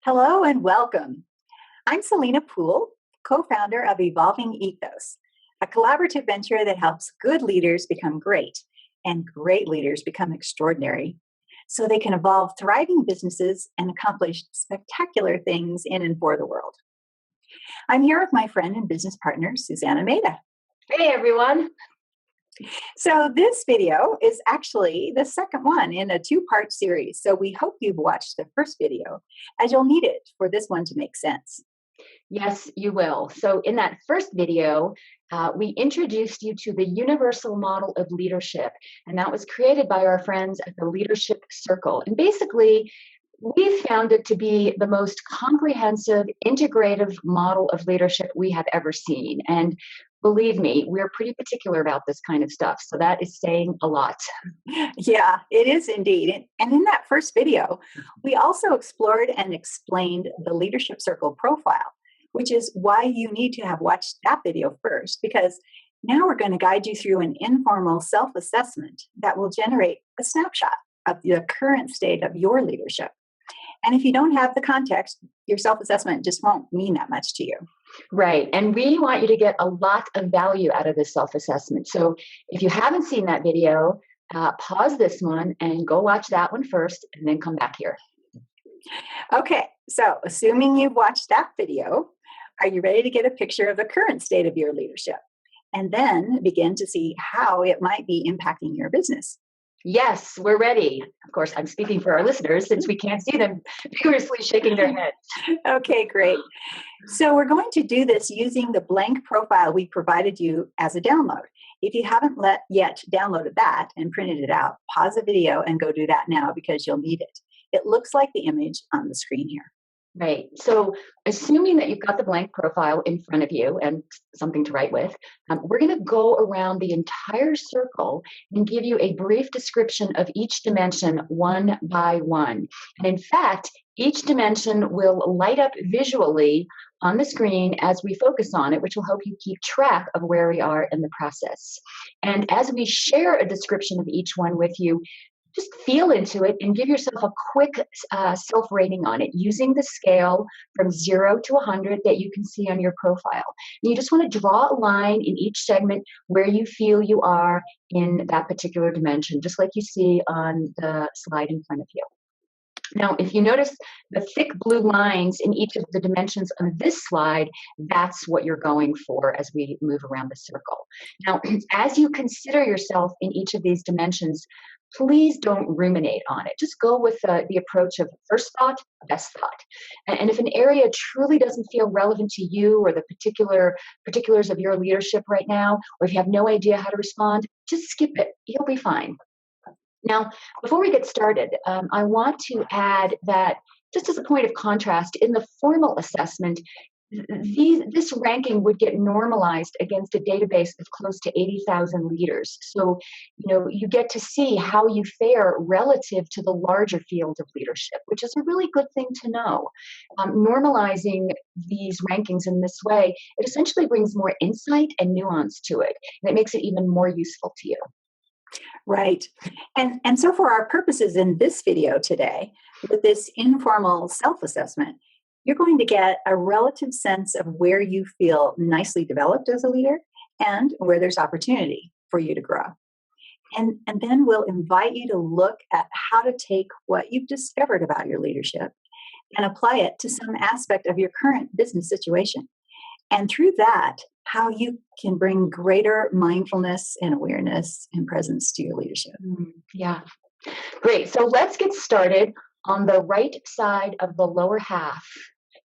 Hello and welcome. I'm Selena Poole, co founder of Evolving Ethos, a collaborative venture that helps good leaders become great and great leaders become extraordinary so they can evolve thriving businesses and accomplish spectacular things in and for the world. I'm here with my friend and business partner, Susanna Maida. Hey everyone. So, this video is actually the second one in a two-part series. So, we hope you've watched the first video as you'll need it for this one to make sense. Yes, you will. So in that first video, we introduced you to the universal model of leadership, and that was created by our friends at the Leadership Circle. And basically, we found it to be the most comprehensive, integrative model of leadership we have ever seen. And believe me, we're pretty particular about this kind of stuff. So that is saying a lot. Yeah, it is indeed. And in that first video, we also explored and explained the Leadership Circle profile, which is why you need to have watched that video first, because now we're going to guide you through an informal self assessment that will generate a snapshot of the current state of your leadership. And if you don't have the context, your self assessment just won't mean that much to you. Right. And we want you to get a lot of value out of this self assessment. So if you haven't seen that video, pause this one and go watch that one first and then come back here. Okay, so assuming you've watched that video, are you ready to get a picture of the current state of your leadership? And then begin to see how it might be impacting your business. Yes, we're ready. Of course, I'm speaking for our listeners since we can't see them vigorously shaking their heads. Okay, great. So we're going to do this using the blank profile we provided you as a download. If you haven't yet downloaded that and printed it out, pause the video and go do that now because you'll need it. It looks like the image on the screen here. Right. So assuming that you've got the blank profile in front of you and something to write with, we're going to go around the entire circle and give you a brief description of each dimension one by one. And in fact, each dimension will light up visually on the screen as we focus on it, which will help you keep track of where we are in the process. And as we share a description of each one with you, just feel into it and give yourself a quick self-rating on it using the scale from 0 to 100 that you can see on your profile. And you just want to draw a line in each segment where you feel you are in that particular dimension, just like you see on the slide in front of you. Now, if you notice the thick blue lines in each of the dimensions on this slide, that's what you're going for as we move around the circle. Now, as you consider yourself in each of these dimensions, please don't ruminate on it. Just go with the approach of first thought, best thought. And if an area truly doesn't feel relevant to you or the particulars of your leadership right now, or if you have no idea how to respond, just skip it. You'll be fine. Now, before we get started, I want to add that just as a point of contrast, in the formal assessment, this ranking would get normalized against a database of close to 80,000 leaders. So, you get to see how you fare relative to the larger field of leadership, which is a really good thing to know. Normalizing these rankings in this way, it essentially brings more insight and nuance to it, and it makes it even more useful to you. Right. And so for our purposes in this video today, with this informal self-assessment, you're going to get a relative sense of where you feel nicely developed as a leader and where there's opportunity for you to grow. And then we'll invite you to look at how to take what you've discovered about your leadership and apply it to some aspect of your current business situation. And through that, how you can bring greater mindfulness and awareness and presence to your leadership. Yeah, great. So let's get started on the right side of the lower half.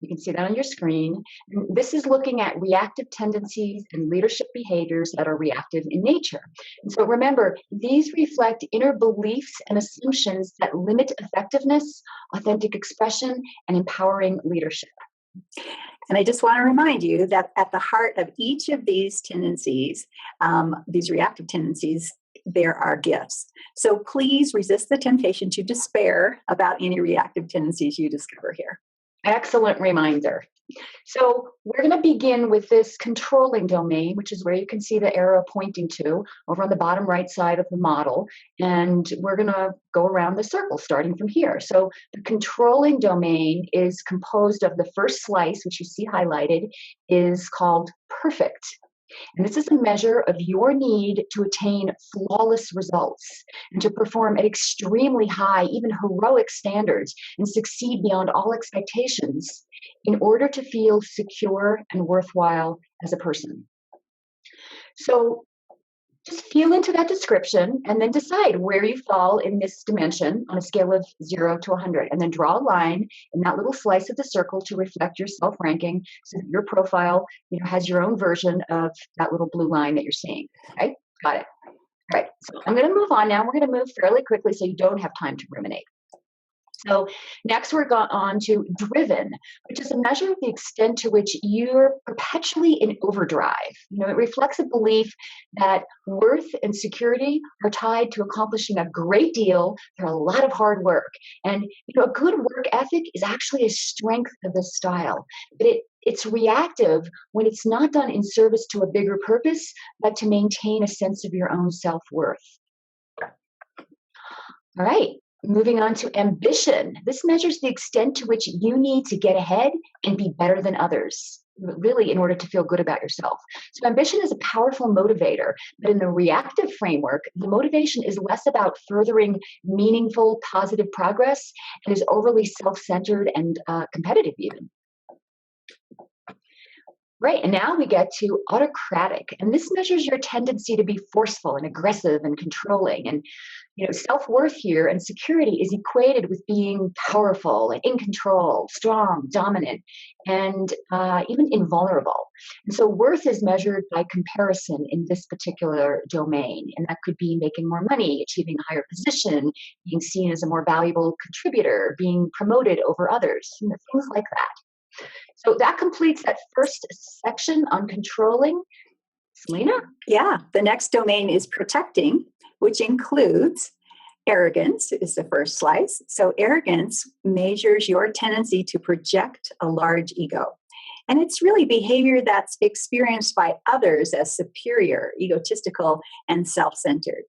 You can see that on your screen. This is looking at reactive tendencies and leadership behaviors that are reactive in nature. And so remember, these reflect inner beliefs and assumptions that limit effectiveness, authentic expression, and empowering leadership. And I just want to remind you that at the heart of each of these tendencies, these reactive tendencies, there are gifts. So please resist the temptation to despair about any reactive tendencies you discover here. Excellent reminder. So we're going to begin with this controlling domain, which is where you can see the arrow pointing to over on the bottom right side of the model. And we're going to go around the circle starting from here. So the controlling domain is composed of the first slice, which you see highlighted, is called perfect. And this is a measure of your need to attain flawless results and to perform at extremely high, even heroic standards and succeed beyond all expectations in order to feel secure and worthwhile as a person. So just feel into that description and then decide where you fall in this dimension on a scale of 0 to 100. And then draw a line in that little slice of the circle to reflect your self-ranking so that your profile has your own version of that little blue line that you're seeing. Okay, got it. All right, so I'm going to move on now. We're going to move fairly quickly so you don't have time to ruminate. So next we're on to driven, which is a measure of the extent to which you're perpetually in overdrive. It reflects a belief that worth and security are tied to accomplishing a great deal through a lot of hard work. And a good work ethic is actually a strength of this style, but it's reactive when it's not done in service to a bigger purpose, but to maintain a sense of your own self-worth. All right. Moving on to ambition. This measures the extent to which you need to get ahead and be better than others, really, in order to feel good about yourself. So ambition is a powerful motivator, but in the reactive framework, the motivation is less about furthering meaningful, positive progress and is overly self-centered and competitive even. Right, and now we get to autocratic, and this measures your tendency to be forceful and aggressive and controlling. And self-worth here and security is equated with being powerful and in control, strong, dominant, and even invulnerable. And so worth is measured by comparison in this particular domain, and that could be making more money, achieving a higher position, being seen as a more valuable contributor, being promoted over others, things like that. So that completes that first section on controlling. Selena? Yeah, the next domain is protecting, which includes arrogance is the first slice. So arrogance measures your tendency to project a large ego. And it's really behavior that's experienced by others as superior, egotistical, and self-centered.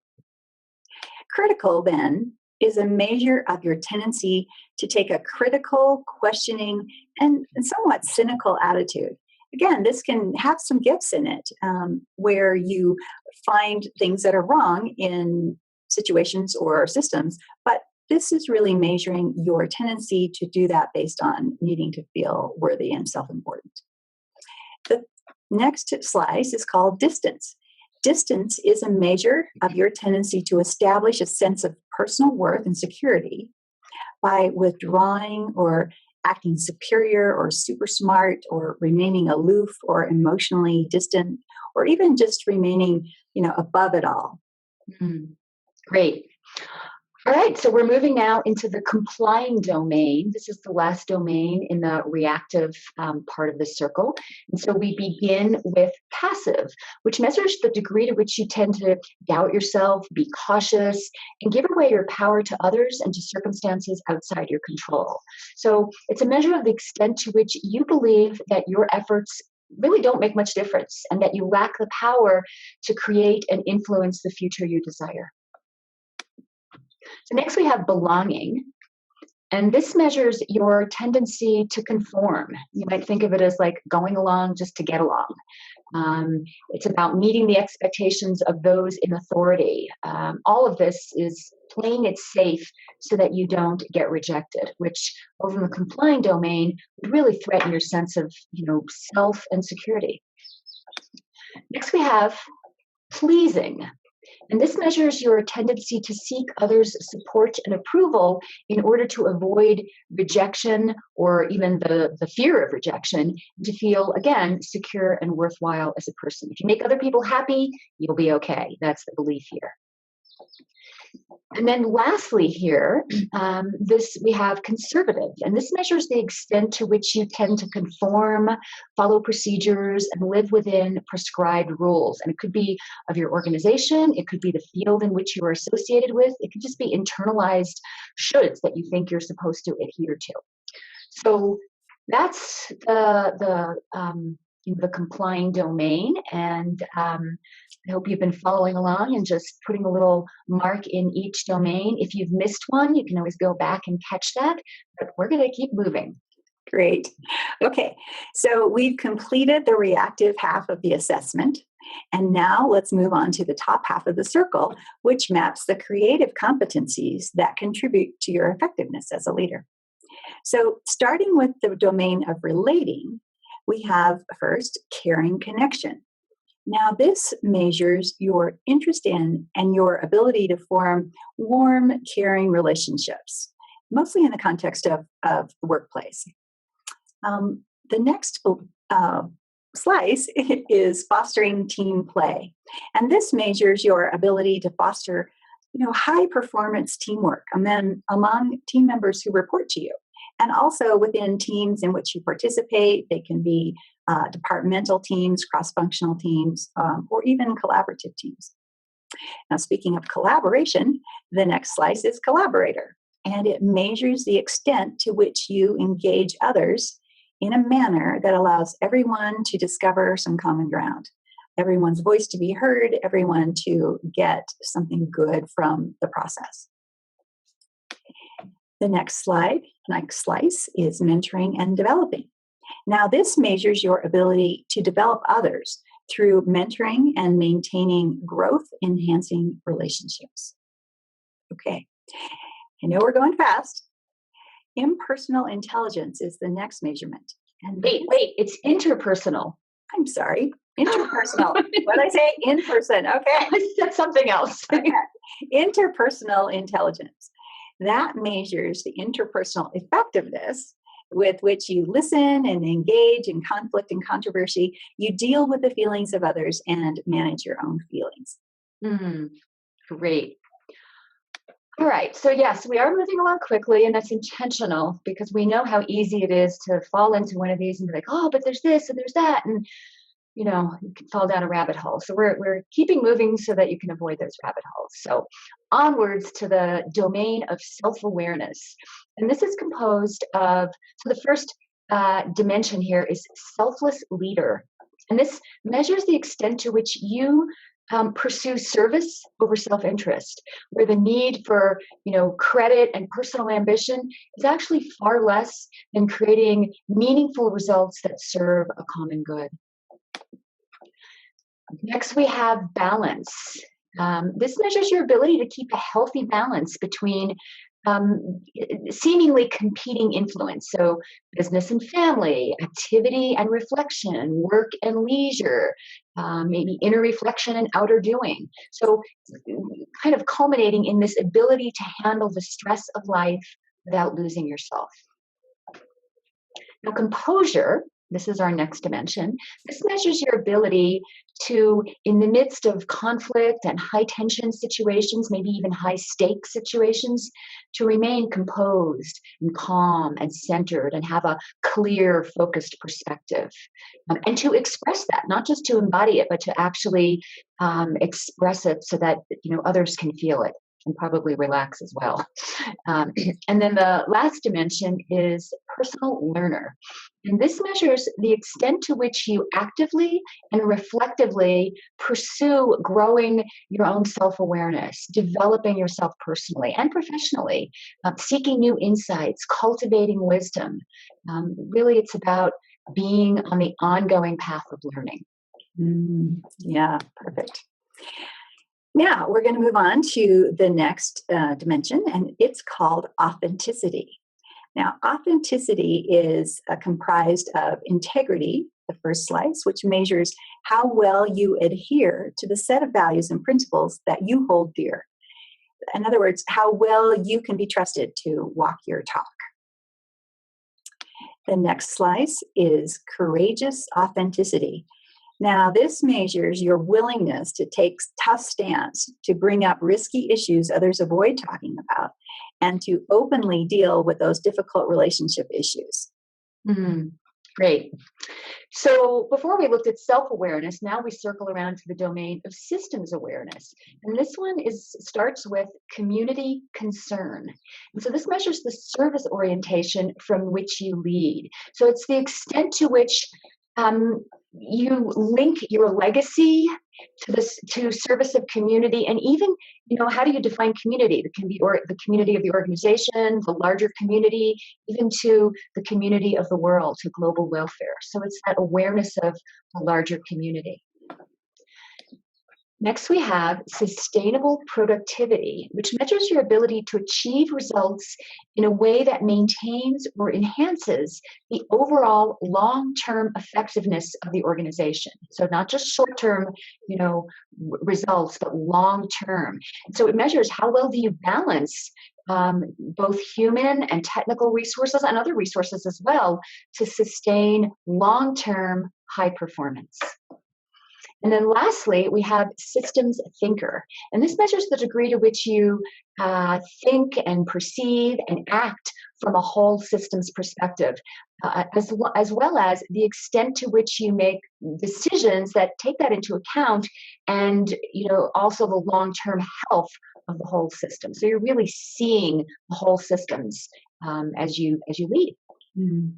Critical, then, is a measure of your tendency to take a critical, questioning, and somewhat cynical attitude. Again, this can have some gifts in it, where you find things that are wrong in situations or systems, but this is really measuring your tendency to do that based on needing to feel worthy and self-important. The next slice is called distance. Distance is a measure of your tendency to establish a sense of personal worth and security by withdrawing or acting superior or super smart or remaining aloof or emotionally distant or even just remaining, above it all. Great. All right, so we're moving now into the complying domain. This is the last domain in the reactive part of the circle. And so we begin with passive, which measures the degree to which you tend to doubt yourself, be cautious, and give away your power to others and to circumstances outside your control. So it's a measure of the extent to which you believe that your efforts really don't make much difference and that you lack the power to create and influence the future you desire. So next we have belonging, and this measures your tendency to conform. You might think of it as like going along just to get along. It's about meeting the expectations of those in authority. All of this is playing it safe so that you don't get rejected, which over in the complying domain would really threaten your sense of, self and security. Next we have pleasing. And this measures your tendency to seek others' support and approval in order to avoid rejection or even the fear of rejection, to feel, again, secure and worthwhile as a person. If you make other people happy, you'll be okay. That's the belief here. And then lastly here, we have conservative, and this measures the extent to which you tend to conform, follow procedures, and live within prescribed rules. And it could be of your organization, it could be the field in which you are associated with, it could just be internalized shoulds that you think you're supposed to adhere to. So That's the complying domain, and I hope you've been following along and just putting a little mark in each domain. If you've missed one, you can always go back and catch that, but we're going to keep moving. Great. Okay, so we've completed the reactive half of the assessment, and now let's move on to the top half of the circle, which maps the creative competencies that contribute to your effectiveness as a leader. So, starting with the domain of relating, we have first caring connection. Now, this measures your interest in and your ability to form warm, caring relationships, mostly in the context of the workplace. The next slice is fostering team play, and this measures your ability to foster, high performance teamwork among team members who report to you, and also within teams in which you participate. They can be departmental teams, cross-functional teams, or even collaborative teams. Now, speaking of collaboration, the next slice is collaborator, and it measures the extent to which you engage others in a manner that allows everyone to discover some common ground, everyone's voice to be heard, everyone to get something good from the process. The next slice is mentoring and developing. Now, this measures your ability to develop others through mentoring and maintaining growth-enhancing relationships. Okay, I know we're going fast. Impersonal intelligence is the next measurement. And wait, it's interpersonal. I'm sorry, interpersonal. What did I say? In person. Okay. I said something else. Okay. Interpersonal intelligence. That measures the interpersonal effectiveness with which you listen and engage in conflict and controversy. You deal with the feelings of others and manage your own feelings. Great. All right. So yes, we are moving along quickly, and that's intentional because we know how easy it is to fall into one of these and be like, oh, but there's this and there's that. And, you can fall down a rabbit hole. So we're keeping moving so that you can avoid those rabbit holes. So onwards to the domain of self-awareness. And this is composed of, so the first dimension here is selfless leader. And this measures the extent to which you pursue service over self-interest, where the need for, credit and personal ambition is actually far less than creating meaningful results that serve a common good. Next, we have balance. This measures your ability to keep a healthy balance between seemingly competing influence. So business and family, activity and reflection, work and leisure, maybe inner reflection and outer doing. So kind of culminating in this ability to handle the stress of life without losing yourself. Now, composure, this is our next dimension. This measures your ability to, in the midst of conflict and high tension situations, maybe even high stake situations, to remain composed and calm and centered and have a clear, focused perspective. And to express that, not just to embody it, but to actually express it so that others can feel it and probably relax as well. And then the last dimension is personal learner. And this measures the extent to which you actively and reflectively pursue growing your own self-awareness, developing yourself personally and professionally, seeking new insights, cultivating wisdom. Really, it's about being on the ongoing path of learning. Yeah, perfect. Now we're going to move on to the next dimension, and it's called authenticity. Now, authenticity is comprised of integrity, the first slice, which measures how well you adhere to the set of values and principles that you hold dear. In other words, how well you can be trusted to walk your talk. The next slice is courageous authenticity. Now, this measures your willingness to take tough stance, to bring up risky issues others avoid talking about, and to openly deal with those difficult relationship issues. Great. So before we looked at self-awareness, now we circle around to the domain of systems awareness. And this one starts with community concern. And so this measures the service orientation from which you lead. So it's the extent to which you link your legacy to service of community, and even, how do you define community? That can be the community of the organization, the larger community, even to the community of the world, to global welfare. So it's that awareness of the larger community. Next, we have sustainable productivity, which measures your ability to achieve results in a way that maintains or enhances the overall long-term effectiveness of the organization. So not just short-term, results, but long-term. And so it measures how well do you balance both human and technical resources and other resources as well to sustain long-term high performance. And then lastly, we have systems thinker. And this measures the degree to which you think and perceive and act from a whole systems perspective, as well as the extent to which you make decisions that take that into account, and also the long-term health of the whole system. So you're really seeing the whole systems as you lead. Mm.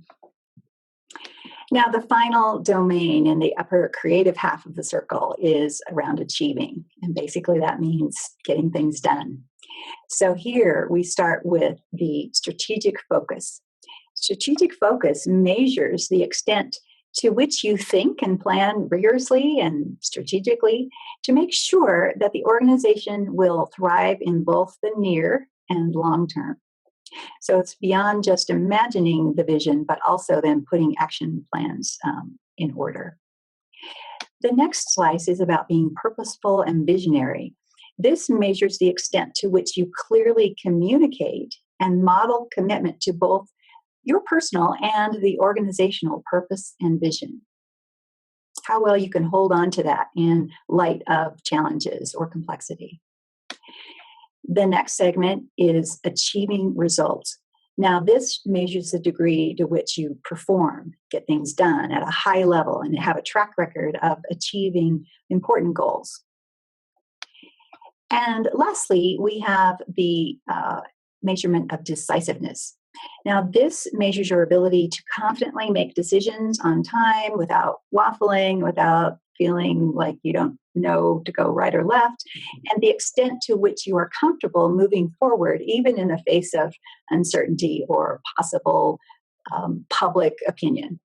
Now, the final domain in the upper creative half of the circle is around achieving. And basically that means getting things done. So here we start with the strategic focus. Strategic focus measures the extent to which you think and plan rigorously and strategically to make sure that the organization will thrive in both the near and long term. So it's beyond just imagining the vision, but also then putting action plans in order. The next slice is about being purposeful and visionary. This measures the extent to which you clearly communicate and model commitment to both your personal and the organizational purpose and vision. How well you can hold on to that in light of challenges or complexity. The next segment is achieving results. Now, this measures the degree to which you perform, get things done at a high level, and have a track record of achieving important goals. And lastly, we have the measurement of decisiveness. Now, this measures your ability to confidently make decisions on time without waffling, without feeling like you don't know to go right or left, and the extent to which you are comfortable moving forward, even in the face of uncertainty or possible public opinion.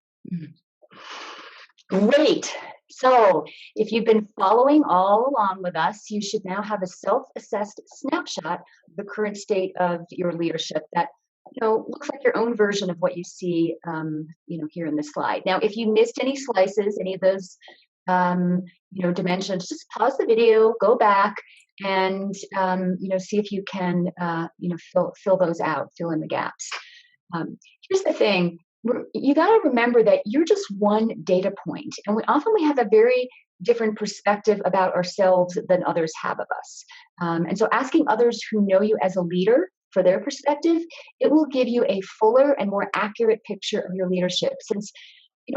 Great. So if you've been following all along with us, you should now have a self-assessed snapshot of the current state of your leadership that looks like your own version of what you see here in this slide. Now, if you missed any slices, any of those dimensions, just pause the video, go back, and see if you can fill those out, fill in the gaps. Here's the thing: you got to remember that you're just one data point, and we have a very different perspective about ourselves than others have of us. And so, asking others who know you as a leader for their perspective, it will give you a fuller and more accurate picture of your leadership, since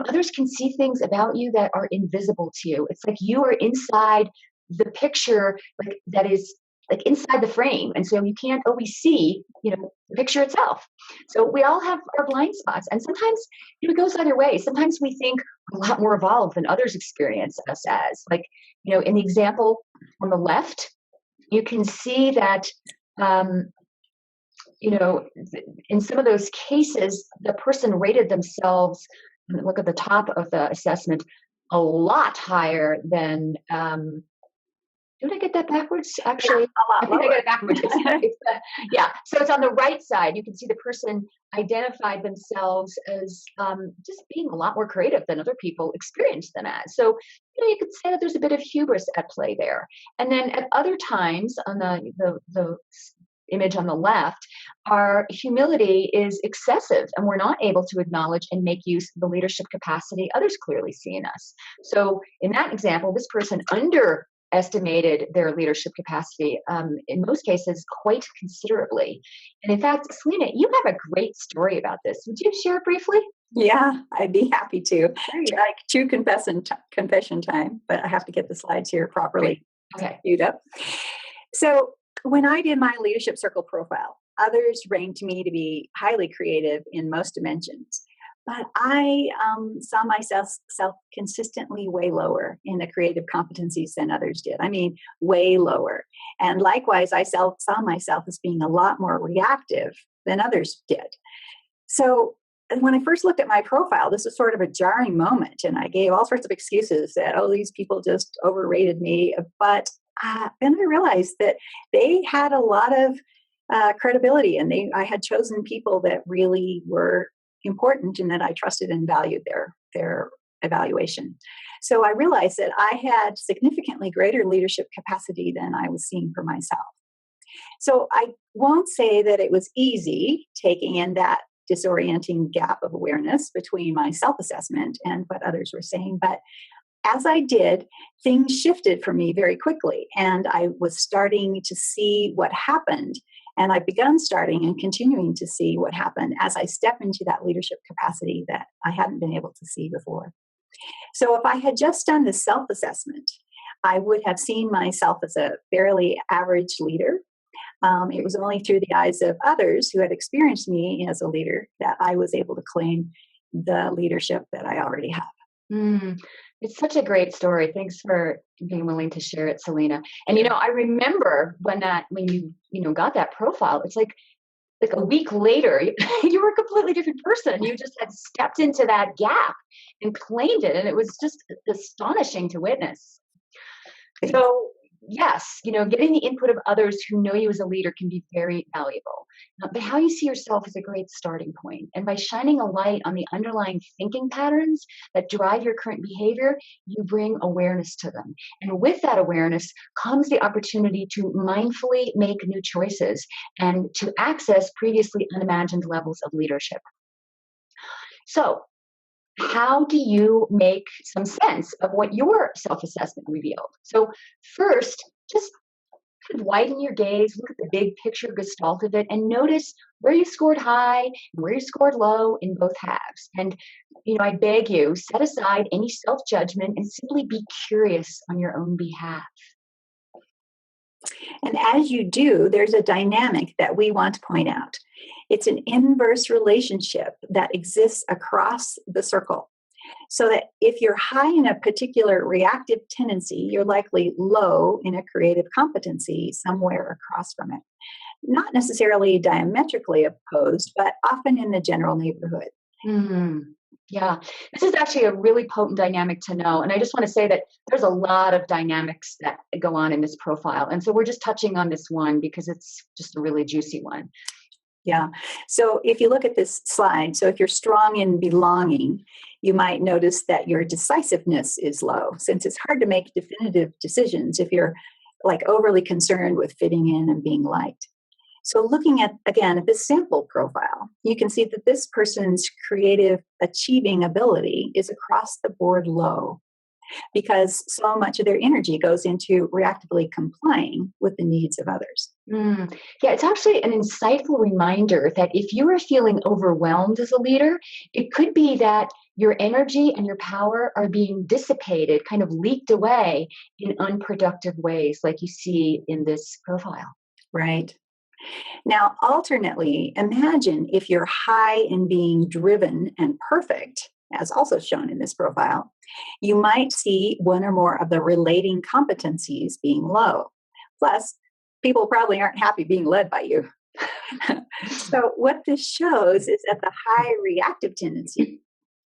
others can see things about you that are invisible to you. It's like you are inside the picture, like that is like inside the frame, and so you can't always see the picture itself. So we all have our blind spots, and sometimes it goes either way. Sometimes we think we're a lot more evolved than others experience us as. Like in the example on the left, you can see that in some of those cases, the person rated themselves, look at the top of the assessment, a lot higher than, did I get that backwards? Actually, I think I got it backwards. So it's on the right side. You can see the person identified themselves as just being a lot more creative than other people experienced them as. So, you could say that there's a bit of hubris at play there. And then at other times on the image on the left, our humility is excessive, and we're not able to acknowledge and make use of the leadership capacity others clearly see in us. So in that example, this person underestimated their leadership capacity, in most cases quite considerably. And in fact, Selena, you have a great story about this. Would you share it briefly? Yeah, I'd be happy to. Great. Like true confession time, but I have to get the slides here Great. properly Okay. queued up. So when I did my leadership circle profile, others ranked me to be highly creative in most dimensions. But I saw myself consistently way lower in the creative competencies than others did. I mean, way lower. And likewise, saw myself as being a lot more reactive than others did. So and when I first looked at my profile, this was sort of a jarring moment, and I gave all sorts of excuses that, oh, these people just overrated me. But then I realized that they had a lot of credibility, and I had chosen people that really were important and that I trusted and valued their evaluation. So I realized that I had significantly greater leadership capacity than I was seeing for myself. So I won't say that it was easy taking in that disorienting gap of awareness between my self assessment and what others were saying. But as I did, things shifted for me very quickly, and I was starting to see what happened. And I've begun starting and continuing to see what happened as I step into that leadership capacity that I hadn't been able to see before. So, if I had just done the self assessment, I would have seen myself as a fairly average leader. It was only through the eyes of others who had experienced me as a leader that I was able to claim the leadership that I already have. Mm, it's such a great story. Thanks for being willing to share it, Selena. And Sure. I remember when you got that profile, it's like a week later, you were a completely different person. You just had stepped into that gap and claimed it, and it was just astonishing to witness. Thanks. So, yes, getting the input of others who know you as a leader can be very valuable. But how you see yourself is a great starting point. And by shining a light on the underlying thinking patterns that drive your current behavior, you bring awareness to them. And with that awareness comes the opportunity to mindfully make new choices and to access previously unimagined levels of leadership. So, how do you make some sense of what your self assessment revealed? So, first, just kind of widen your gaze, look at the big picture gestalt of it, and notice where you scored high and where you scored low in both halves. And, I beg you, set aside any self judgment and simply be curious on your own behalf. And as you do, there's a dynamic that we want to point out. It's an inverse relationship that exists across the circle. So that if you're high in a particular reactive tendency, you're likely low in a creative competency somewhere across from it. Not necessarily diametrically opposed, but often in the general neighborhood. Hmm. Yeah, this is actually a really potent dynamic to know. And I just want to say that there's a lot of dynamics that go on in this profile. And so we're just touching on this one because it's just a really juicy one. Yeah. So if you look at this slide, so if you're strong in belonging, you might notice that your decisiveness is low, since it's hard to make definitive decisions if you're like overly concerned with fitting in and being liked. So looking at, again, at this sample profile, you can see that this person's creative achieving ability is across the board low because so much of their energy goes into reactively complying with the needs of others. Mm. Yeah, it's actually an insightful reminder that if you are feeling overwhelmed as a leader, it could be that your energy and your power are being dissipated, kind of leaked away in unproductive ways, like you see in this profile. Right. Now, alternately, imagine if you're high in being driven and perfect, as also shown in this profile, you might see one or more of the relating competencies being low. Plus, people probably aren't happy being led by you. So, what this shows is that the high reactive tendency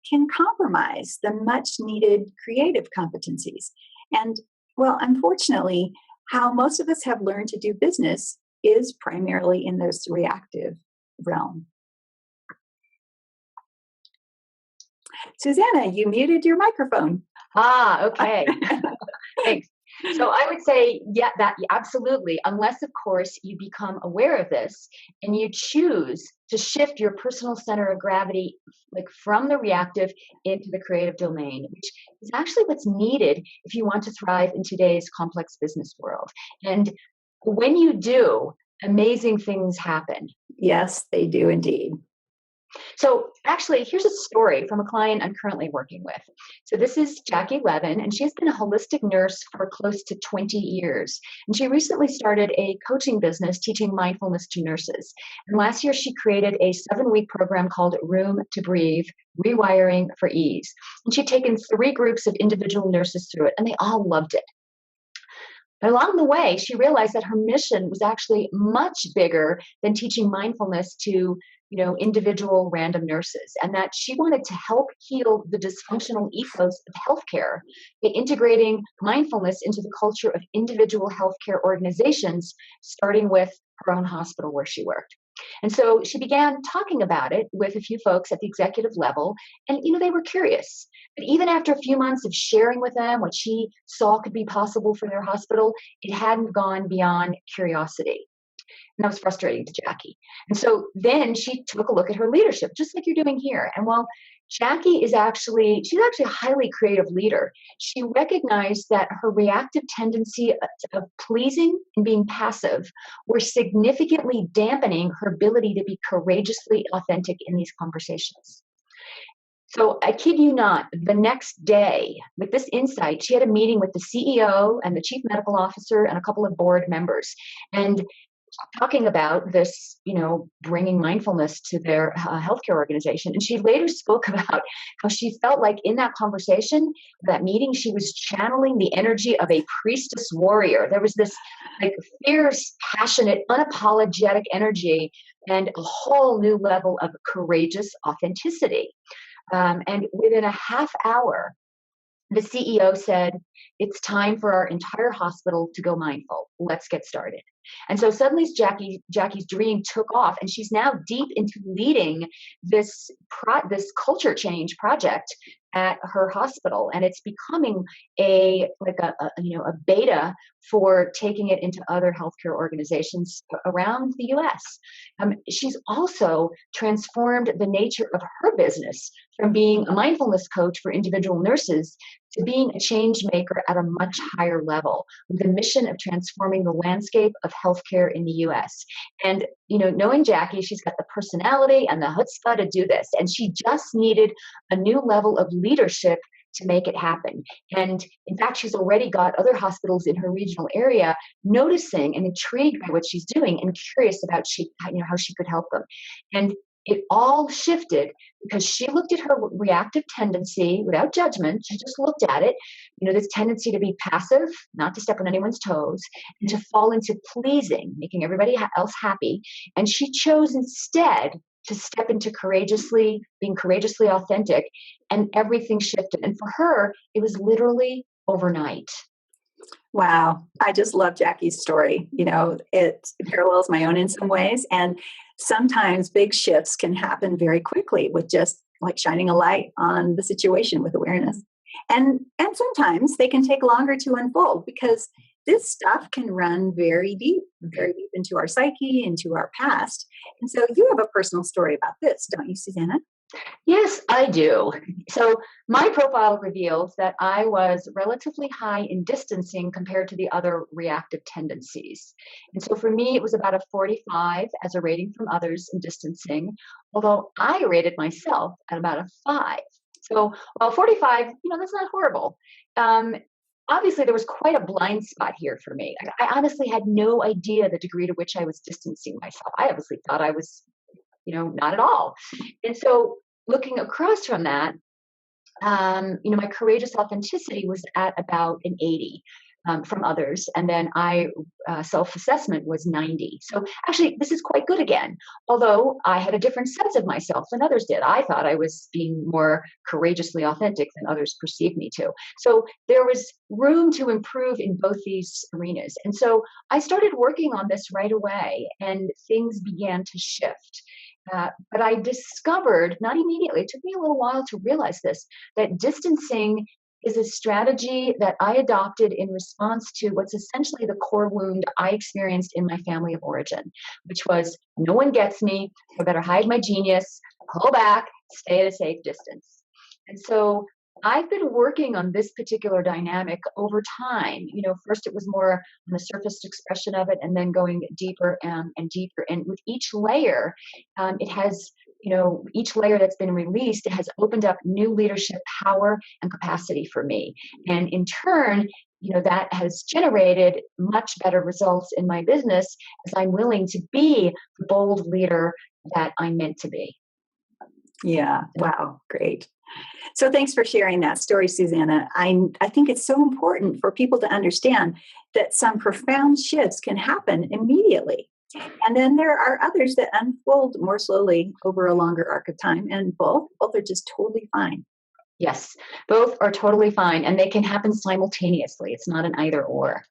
can compromise the much needed creative competencies. And, well, unfortunately, how most of us have learned to do business is primarily in this reactive realm. Susanna, you muted your microphone. Ah, okay. Thanks. So I would say, yeah, that absolutely. Unless, of course, you become aware of this and you choose to shift your personal center of gravity, like from the reactive into the creative domain, which is actually what's needed if you want to thrive in today's complex business world. And when you do, amazing things happen. Yes, they do indeed. So actually, here's a story from a client I'm currently working with. So this is Jackie Levin, and she's been a holistic nurse for close to 20 years. And she recently started a coaching business teaching mindfulness to nurses. And last year, she created a 7-week program called Room to Breathe, Rewiring for Ease. And she'd taken 3 groups of individual nurses through it, and they all loved it. But along the way, she realized that her mission was actually much bigger than teaching mindfulness to, individual random nurses, and that she wanted to help heal the dysfunctional ethos of healthcare by integrating mindfulness into the culture of individual healthcare organizations, starting with her own hospital where she worked. And so she began talking about it with a few folks at the executive level, and they were curious. But even after a few months of sharing with them what she saw could be possible for their hospital, it hadn't gone beyond curiosity. And that was frustrating to Jackie. And so then she took a look at her leadership, just like you're doing here. And while Jackie she's actually a highly creative leader, she recognized that her reactive tendency of pleasing and being passive were significantly dampening her ability to be courageously authentic in these conversations. So I kid you not, the next day, with this insight, she had a meeting with the CEO and the chief medical officer and a couple of board members. And talking about this, bringing mindfulness to their healthcare organization. And she later spoke about how she felt like in that conversation, that meeting, she was channeling the energy of a priestess warrior. There was this like fierce, passionate, unapologetic energy and a whole new level of courageous authenticity. And within a half hour, the CEO said, "It's time for our entire hospital to go mindful. Let's get started." And so suddenly Jackie's dream took off, and she's now deep into leading this culture change project at her hospital, and it's becoming a beta for taking it into other healthcare organizations around the U.S. She's also transformed the nature of her business from being a mindfulness coach for individual nurses to being a change maker at a much higher level, with the mission of transforming the landscape of healthcare in the US. And, knowing Jackie, she's got the personality and the chutzpah to do this. And she just needed a new level of leadership to make it happen. And in fact, she's already got other hospitals in her regional area noticing and intrigued by what she's doing and curious about how she could help them. And it all shifted because she looked at her reactive tendency without judgment. She just looked at it, this tendency to be passive, not to step on anyone's toes, and to fall into pleasing, making everybody else happy. And she chose instead to step into being courageously authentic, and everything shifted. And for her, it was literally overnight. Wow. I just love Jackie's story. It parallels my own in some ways. And sometimes big shifts can happen very quickly with just like shining a light on the situation with awareness. And sometimes they can take longer to unfold because this stuff can run very deep into our psyche, into our past. And so you have a personal story about this, don't you, Susanna? Yes, I do. So my profile reveals that I was relatively high in distancing compared to the other reactive tendencies. And so for me, it was about a 45 as a rating from others in distancing, although I rated myself at about a 5. So while 45, that's not horrible. Obviously, there was quite a blind spot here for me. I honestly had no idea the degree to which I was distancing myself. I obviously thought I was not at all. And so looking across from that, my courageous authenticity was at about an 80 from others. And then self-assessment was 90. So actually, this is quite good again, although I had a different sense of myself than others did. I thought I was being more courageously authentic than others perceived me to. So there was room to improve in both these arenas. And so I started working on this right away, and things began to shift. But I discovered, not immediately, it took me a little while to realize this, that distancing is a strategy that I adopted in response to what's essentially the core wound I experienced in my family of origin, which was no one gets me, I better hide my genius, pull back, stay at a safe distance. And so I've been working on this particular dynamic over time. First it was more on the surface expression of it, and then going deeper and deeper. And with each layer, it has each layer that's been released has opened up new leadership power and capacity for me. And in turn, that has generated much better results in my business as I'm willing to be the bold leader that I'm meant to be. Yeah. Wow. Great. So thanks for sharing that story, Susanna. I think it's so important for people to understand that some profound shifts can happen immediately. And then there are others that unfold more slowly over a longer arc of time, and both are just totally fine. Yes, both are totally fine, and they can happen simultaneously. It's not an either or.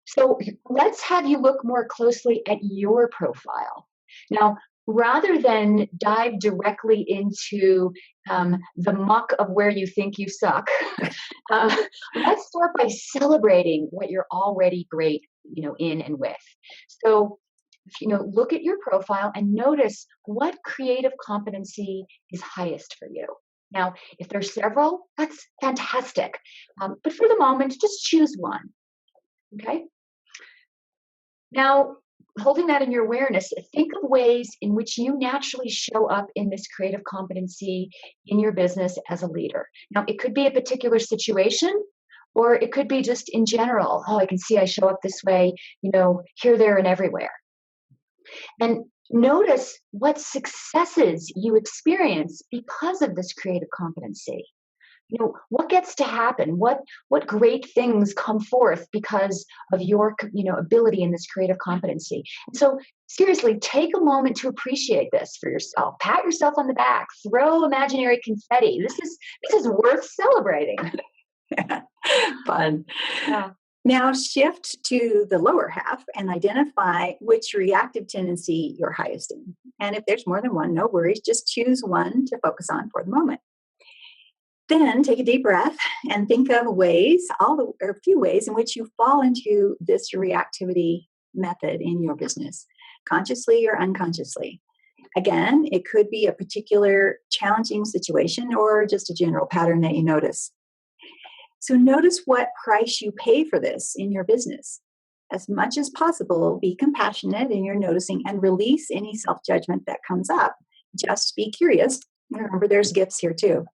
So let's have you look more closely at your profile. Now, rather than dive directly into the muck of where you think you suck, let's start by celebrating what you're already great, in and with. So, look at your profile and notice what creative competency is highest for you. Now, if there's several, that's fantastic. But for the moment, just choose one. Okay? Now, holding that in your awareness, think of ways in which you naturally show up in this creative competency in your business as a leader. Now, it could be a particular situation, or it could be just in general. Oh, I can see I show up this way, here, there, and everywhere. And notice what successes you experience because of this creative competency. What gets to happen? What great things come forth because of your ability in this creative competency? And so seriously, take a moment to appreciate this for yourself. Pat yourself on the back. Throw imaginary confetti. This is worth celebrating. Fun. Yeah. Now shift to the lower half and identify which reactive tendency you're highest in. And if there's more than one, no worries. Just choose one to focus on for the moment. Then take a deep breath and think of a few ways in which you fall into this reactivity method in your business, consciously or unconsciously. Again, it could be a particular challenging situation or just a general pattern that you notice. So notice what price you pay for this in your business. As much as possible, be compassionate in your noticing and release any self-judgment that comes up. Just be curious. Remember, there's gifts here too.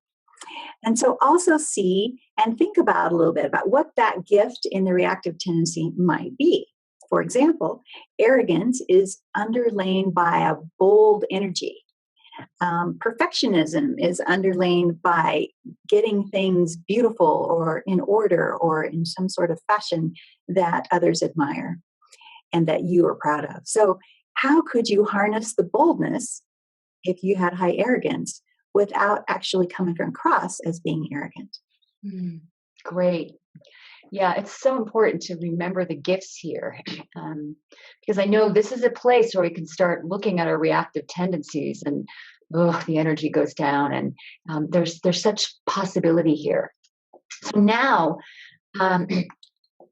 And so also see and think about a little bit about what that gift in the reactive tendency might be. For example, arrogance is underlain by a bold energy. Perfectionism is underlain by getting things beautiful or in order or in some sort of fashion that others admire and that you are proud of. So how could you harness the boldness if you had high arrogance without actually coming across as being arrogant? Great. Yeah, it's so important to remember the gifts here, because I know this is a place where we can start looking at our reactive tendencies, and the energy goes down, and there's such possibility here. So now,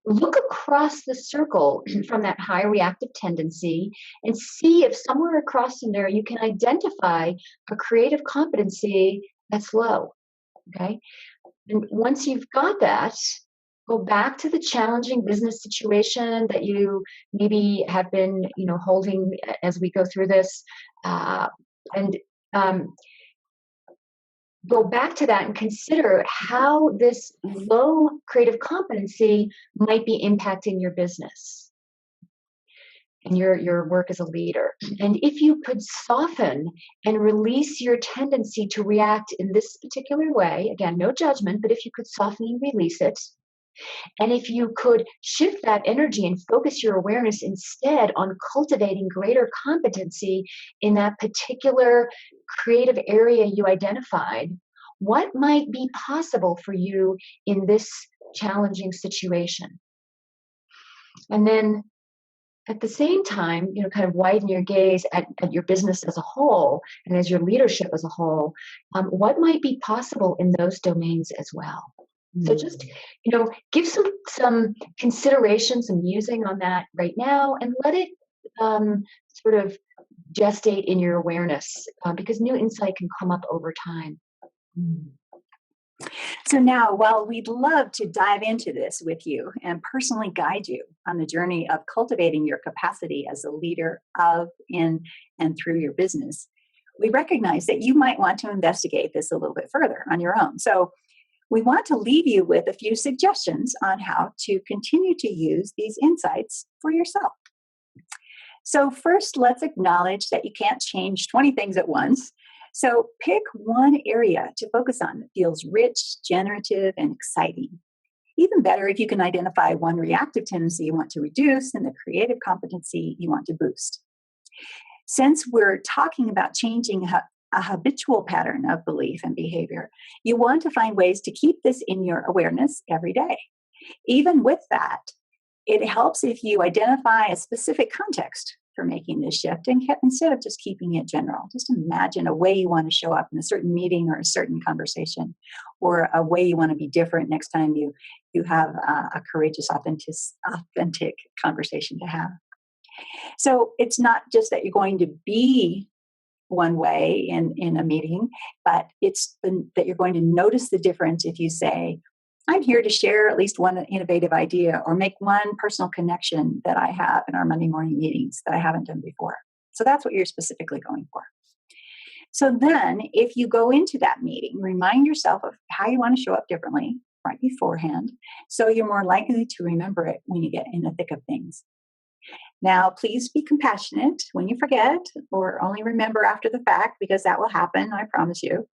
look across the circle from that high reactive tendency and see if somewhere across in there you can identify a creative competency that's low. Okay, and once you've got that, go back to the challenging business situation that you maybe have been, holding as we go through this, and go back to that and consider how this low creative competency might be impacting your business and your work as a leader. And if you could soften and release your tendency to react in this particular way, again, no judgment, but if you could soften and release it, and if you could shift that energy and focus your awareness instead on cultivating greater competency in that particular creative area you identified, what might be possible for you in this challenging situation? And then at the same time, kind of widen your gaze at your business as a whole and as your leadership as a whole. What might be possible in those domains as well? So just, give some consideration, some musing on that right now, and let it sort of gestate in your awareness, because new insight can come up over time. So now, while we'd love to dive into this with you and personally guide you on the journey of cultivating your capacity as a leader of, in, and through your business, we recognize that you might want to investigate this a little bit further on your own. So we want to leave you with a few suggestions on how to continue to use these insights for yourself. So, first, let's acknowledge that you can't change 20 things at once. So, pick one area to focus on that feels rich, generative, and exciting. Even better if you can identify one reactive tendency you want to reduce and the creative competency you want to boost. Since we're talking about changing a habitual pattern of belief and behavior, you want to find ways to keep this in your awareness every day. Even with that, it helps if you identify a specific context for making this shift and instead of just keeping it general. Just imagine a way you want to show up in a certain meeting or a certain conversation, or a way you want to be different next time you have a courageous, authentic conversation to have. So it's not just that you're going to be one way in a meeting, but that you're going to notice the difference if you say, I'm here to share at least one innovative idea or make one personal connection that I have in our Monday morning meetings that I haven't done before. So that's what you're specifically going for. So then if you go into that meeting, remind yourself of how you want to show up differently right beforehand, so you're more likely to remember it when you get in the thick of things. Now, please be compassionate when you forget or only remember after the fact, because that will happen, I promise you.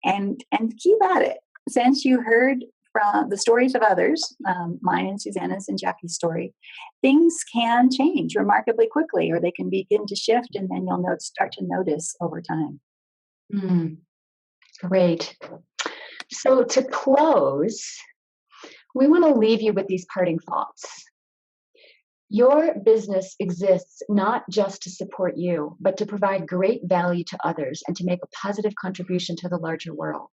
And keep at it. Since you heard from the stories of others, mine and Susanna's and Jackie's story, things can change remarkably quickly, or they can begin to shift, and then you'll start to notice over time. Great. So to close, we want to leave you with these parting thoughts. Your business exists not just to support you, but to provide great value to others and to make a positive contribution to the larger world.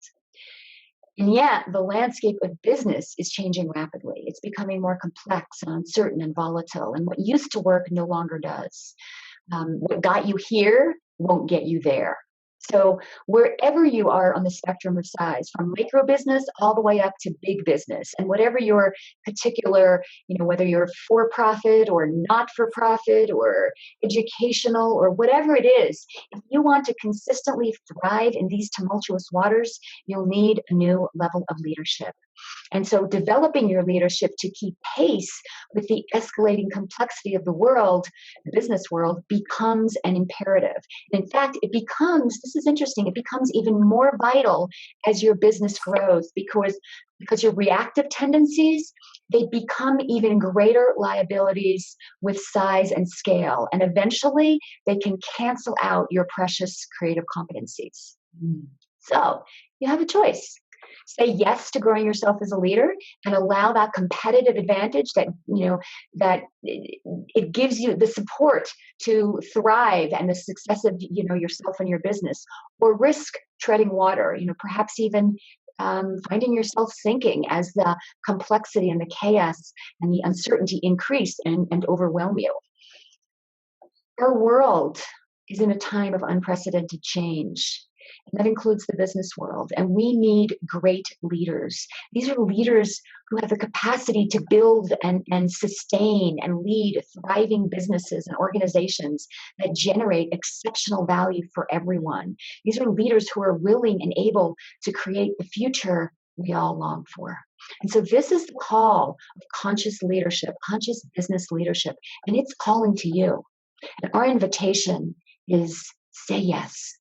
And yet, the landscape of business is changing rapidly. It's becoming more complex and uncertain and volatile, and what used to work no longer does. What got you here won't get you there. So wherever you are on the spectrum of size, from micro business all the way up to big business, and whatever your particular, whether you're for profit or not for profit or educational or whatever it is, if you want to consistently thrive in these tumultuous waters, you'll need a new level of leadership. And so developing your leadership to keep pace with the escalating complexity of the world, the business world, becomes an imperative. And in fact, this is interesting, it becomes even more vital as your business grows because your reactive tendencies, they become even greater liabilities with size and scale. And eventually they can cancel out your precious creative competencies. So you have a choice. Say yes to growing yourself as a leader and allow that competitive advantage that it gives you the support to thrive and the success of yourself and your business, or risk treading water, perhaps even finding yourself sinking as the complexity and the chaos and the uncertainty increase and overwhelm you. Our world is in a time of unprecedented change. And that includes the business world. And we need great leaders. These are leaders who have the capacity to build and sustain and lead thriving businesses and organizations that generate exceptional value for everyone. These are leaders who are willing and able to create the future we all long for. And so this is the call of conscious leadership, conscious business leadership, and it's calling to you. And our invitation is say yes.